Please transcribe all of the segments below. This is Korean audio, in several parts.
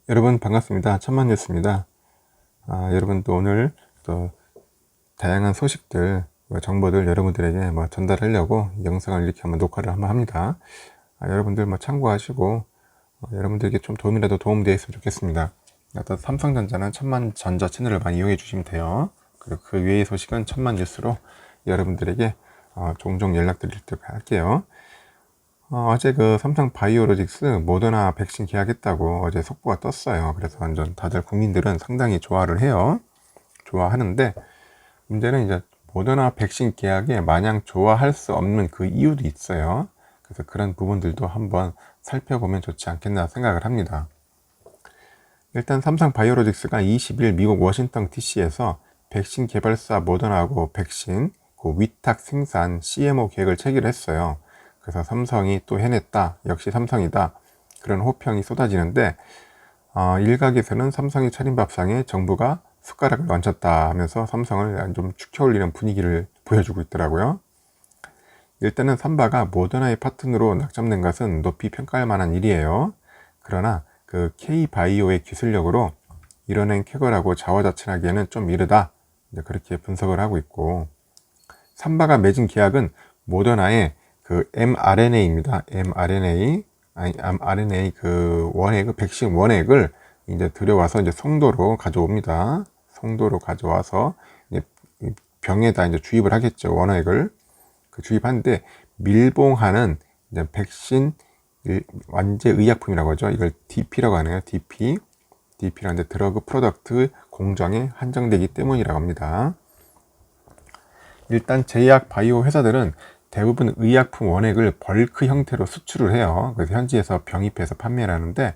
여러분 반갑습니다. 천만뉴스입니다. 여러분 또 오늘 또 다양한 소식들, 정보들 여러분들에게 전달하려고 영상을 이렇게 한번 녹화를 한번 합니다. 여러분들 참고하시고 여러분들에게 좀 도움이라도 도움되어 있으면 좋겠습니다. 일단 삼성전자는 천만전자 채널을 많이 이용해 주시면 돼요. 그리고 그 외의 소식은 천만뉴스로 여러분들에게 종종 연락드리도록 할게요. 어제 그 삼성 바이오로직스 모더나 백신 계약했다고 어제 속보가 떴어요. 그래서 완전 다들 국민들은 상당히 좋아를 해요. 좋아하는데 문제는 이제 모더나 백신 계약에 마냥 좋아할 수 없는 그 이유도 있어요. 그래서 그런 부분들도 한번 살펴보면 좋지 않겠나 생각을 합니다. 일단 삼성 바이오로직스가 20일 미국 워싱턴 DC에서 백신 개발사 모더나하고 백신 그 위탁 생산 CMO 계획을 체결했어요. 그래서 삼성이 또 해냈다. 역시 삼성이다. 그런 호평이 쏟아지는데 일각에서는 삼성이 차린 밥상에 정부가 숟가락을 얹혔다 하면서 삼성을 좀 축혀올리는 분위기를 보여주고 있더라고요. 일단은 삼바가 모더나의 파트너로 낙점된 것은 높이 평가할 만한 일이에요. 그러나 그 K바이오의 기술력으로 이뤄낸 쾌거라고 자화자찬하기에는 좀 이르다. 그렇게 분석을 하고 있고, 삼바가 맺은 계약은 모더나의 그 mRNA입니다. mRNA 그 원액, 백신 원액을 이제 들여와서 이제 송도로 가져옵니다. 송도로 가져와서 이제 병에다 이제 주입을 하겠죠. 원액을 주입하는데 밀봉하는 이제 백신 완제 의약품이라고 하죠. 이걸 DP라고 하네요. DP라는데 드러그 프로덕트 공정에 한정되기 때문이라고 합니다. 일단 제약 바이오 회사들은 대부분 의약품 원액을 벌크 형태로 수출을 해요. 그래서 현지에서 병입해서 판매를 하는데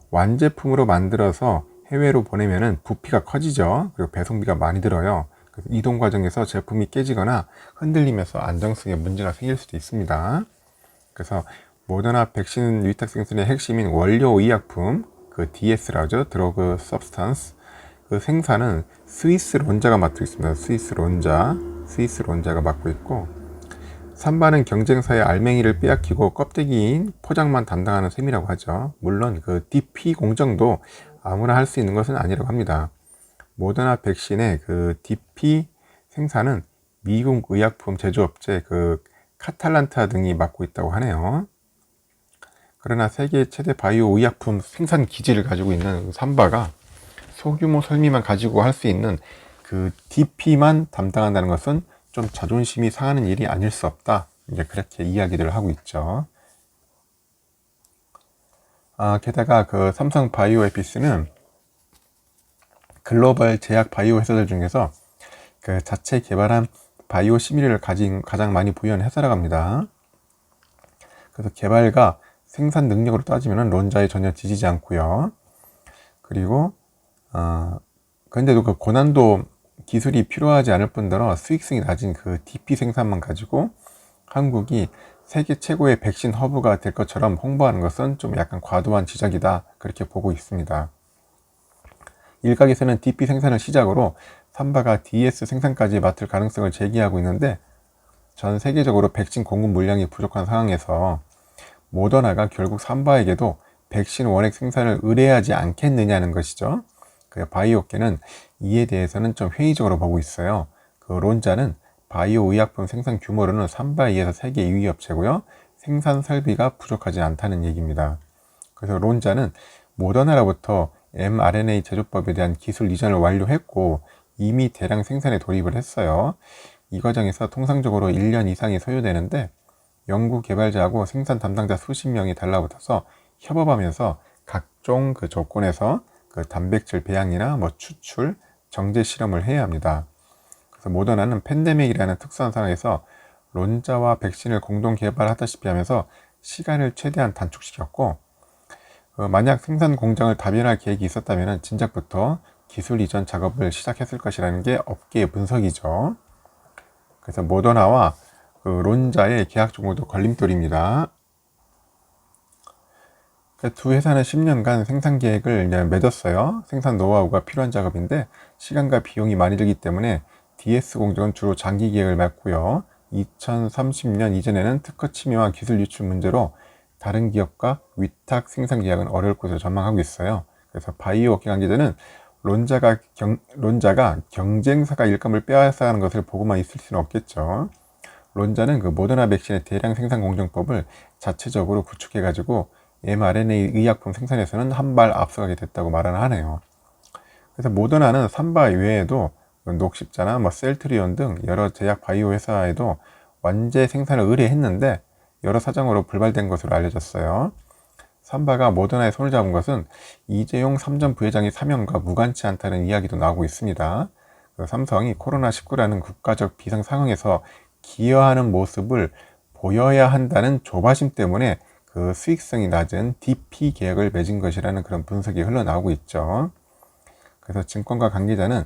완제품으로 만들어서 해외로 보내면은 부피가 커지죠. 그리고 배송비가 많이 들어요. 그래서 이동 과정에서 제품이 깨지거나 흔들리면서 안정성에 문제가 생길 수도 있습니다. 그래서 모더나 백신 위탁 생산의 핵심인 원료 의약품, 그 DS라고 하죠. 드러그 서브스탄스. 그 생산은 스위스 론자가 맡고 있습니다. 스위스 론자가 맡고 있고, 삼바는 경쟁사의 알맹이를 빼앗기고 껍데기인 포장만 담당하는 셈이라고 하죠. 물론 그 DP 공정도 아무나 할 수 있는 것은 아니라고 합니다. 모더나 백신의 그 DP 생산은 미국 의약품 제조업체 그 카탈란타 등이 맡고 있다고 하네요. 그러나 세계 최대 바이오 의약품 생산 기지를 가지고 있는 삼바가 소규모 설비만 가지고 할 수 있는 그 DP만 담당한다는 것은 좀 자존심이 상하는 일이 아닐 수 없다. 이제 그렇게 이야기를 하고 있죠. 게다가 그 삼성 바이오에피스는 글로벌 제약 바이오 회사들 중에서 그 자체 개발한 바이오 시밀을 가장 많이 보유한 회사라고 합니다. 그래서 개발과 생산 능력으로 따지면 론자에 전혀 지지지 않고요. 그리고 그런데도 그 고난도 기술이 필요하지 않을 뿐더러 수익성이 낮은 그 DP 생산만 가지고 한국이 세계 최고의 백신 허브가 될 것처럼 홍보하는 것은 좀 약간 과도한 지적이다. 그렇게 보고 있습니다. 일각에서는 DP 생산을 시작으로 삼바가 DS 생산까지 맡을 가능성을 제기하고 있는데, 전 세계적으로 백신 공급 물량이 부족한 상황에서 모더나가 결국 삼바에게도 백신 원액 생산을 의뢰하지 않겠느냐는 것이죠. 그 바이오계는 이에 대해서는 좀 회의적으로 보고 있어요. 그 론자는 바이오 의약품 생산 규모로는 삼바에 의해서 세계 2위 업체고요. 생산 설비가 부족하지 않다는 얘기입니다. 그래서 론자는 모더나로부터 mRNA 제조법에 대한 기술 이전을 완료했고 이미 대량 생산에 돌입을 했어요. 이 과정에서 통상적으로 1년 이상이 소요되는데 연구 개발자하고 생산 담당자 수십 명이 달라붙어서 협업하면서 각종 그 조건에서 그 단백질 배양이나 추출, 정제 실험을 해야 합니다. 그래서 모더나는 팬데믹이라는 특수한 상황에서 론자와 백신을 공동 개발하다시피 하면서 시간을 최대한 단축시켰고, 만약 생산 공장을 다변할 계획이 있었다면 진작부터 기술 이전 작업을 시작했을 것이라는 게 업계의 분석이죠. 그래서 모더나와 그 론자의 계약 종료도 걸림돌입니다. 두 회사는 10년간 생산 계획을 이제 맺었어요. 생산 노하우가 필요한 작업인데 시간과 비용이 많이 들기 때문에 DS 공정은 주로 장기 계획을 맺고요. 2030년 이전에는 특허 침해와 기술 유출 문제로 다른 기업과 위탁 생산 계약은 어려울 것으로 전망하고 있어요. 그래서 바이오 관계자는 론자가 경쟁사가 일감을 빼앗아 가는 것을 보고만 있을 수는 없겠죠. 론자는 그 모더나 백신의 대량 생산 공정법을 자체적으로 구축해가지고 mRNA 의약품 생산에서는 한 발 앞서가게 됐다고 말을 하네요. 그래서 모더나는 삼바 외에도 녹십자나 셀트리온 등 여러 제약 바이오 회사에도 완제 생산을 의뢰했는데 여러 사정으로 불발된 것으로 알려졌어요. 삼바가 모더나에 손을 잡은 것은 이재용 삼전 부회장의 사명과 무관치 않다는 이야기도 나오고 있습니다. 삼성이 코로나19라는 국가적 비상 상황에서 기여하는 모습을 보여야 한다는 조바심 때문에 그 수익성이 낮은 DP 계약을 맺은 것이라는 그런 분석이 흘러나오고 있죠. 그래서 증권가 관계자는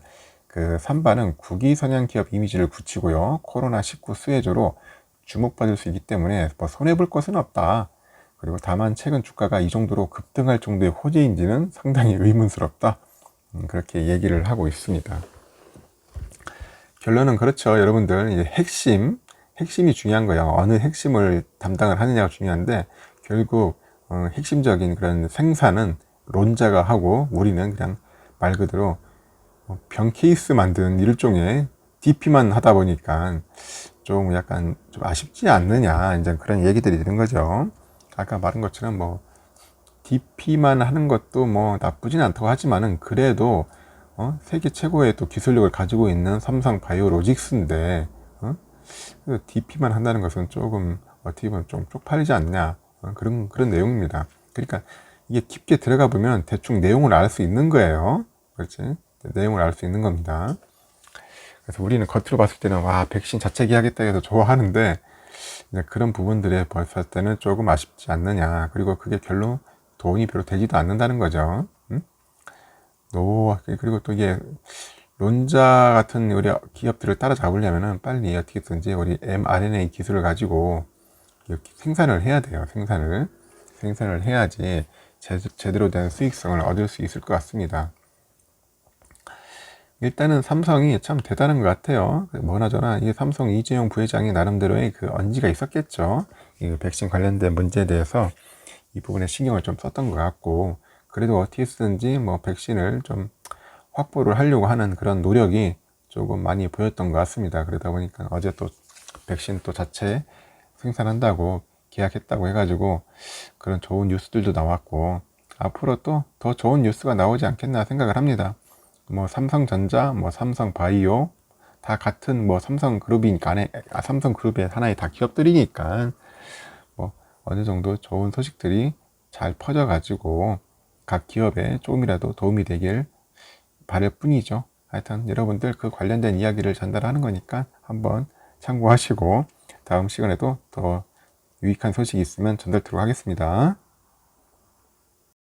그 삼바는 국위선양 기업 이미지를 굳히고요. 코로나19 수혜주로 주목받을 수 있기 때문에 손해볼 것은 없다. 그리고 다만 최근 주가가 이 정도로 급등할 정도의 호재인지는 상당히 의문스럽다. 그렇게 얘기를 하고 있습니다. 결론은 그렇죠. 여러분들 이제 핵심이 중요한 거예요. 어느 핵심을 담당을 하느냐가 중요한데 결국 핵심적인 그런 생산은 론자가 하고 우리는 그냥 말 그대로 병 케이스 만든 일종의 DP만 하다 보니까 좀 약간 좀 아쉽지 않느냐 이제 그런 얘기들이 되는 거죠. 아까 말한 것처럼 DP만 하는 것도 나쁘진 않다고 하지만은 그래도 세계 최고의 또 기술력을 가지고 있는 삼성 바이오로직스인데 DP만 한다는 것은 조금 어떻게 보면 좀 쪽팔리지 않냐 그런 내용입니다. 그러니까 이게 깊게 들어가 보면 대충 내용을 알 수 있는 거예요. 그렇지? 내용을 알 수 있는 겁니다. 그래서 우리는 겉으로 봤을 때는 백신 자체 계약했다 해서 좋아하는데 그런 부분들에 봤을 때는 조금 아쉽지 않느냐. 그리고 그게 별로 돈이 별로 되지도 않는다는 거죠. 그리고 또 이게 론자 같은 우리 기업들을 따라잡으려면은 빨리 어떻게든지 우리 mRNA 기술을 가지고 이렇게 생산을 해야 돼요. 생산을 해야지 제대로 된 수익성을 얻을 수 있을 것 같습니다. 일단은 삼성이 참 대단한 것 같아요. 뭐나저나 이 삼성 이재용 부회장이 나름대로의 그 언지가 있었겠죠. 이 백신 관련된 문제에 대해서 이 부분에 신경을 좀 썼던 것 같고, 그래도 어떻게든지 백신을 좀 확보를 하려고 하는 그런 노력이 조금 많이 보였던 것 같습니다. 그러다 보니까 어제 또 백신 또 자체 생산한다고 계약했다고 해가지고 그런 좋은 뉴스들도 나왔고, 앞으로 또 더 좋은 뉴스가 나오지 않겠나 생각을 합니다. 삼성전자, 삼성바이오 다 같은 삼성그룹이니까 삼성그룹의 하나의 다 기업들이니까 어느 정도 좋은 소식들이 잘 퍼져가지고 각 기업에 조금이라도 도움이 되길 바랄 뿐이죠. 하여튼 여러분들 그 관련된 이야기를 전달하는 거니까 한번 참고하시고 다음 시간에도 더 유익한 소식이 있으면 전달드리도록 하겠습니다.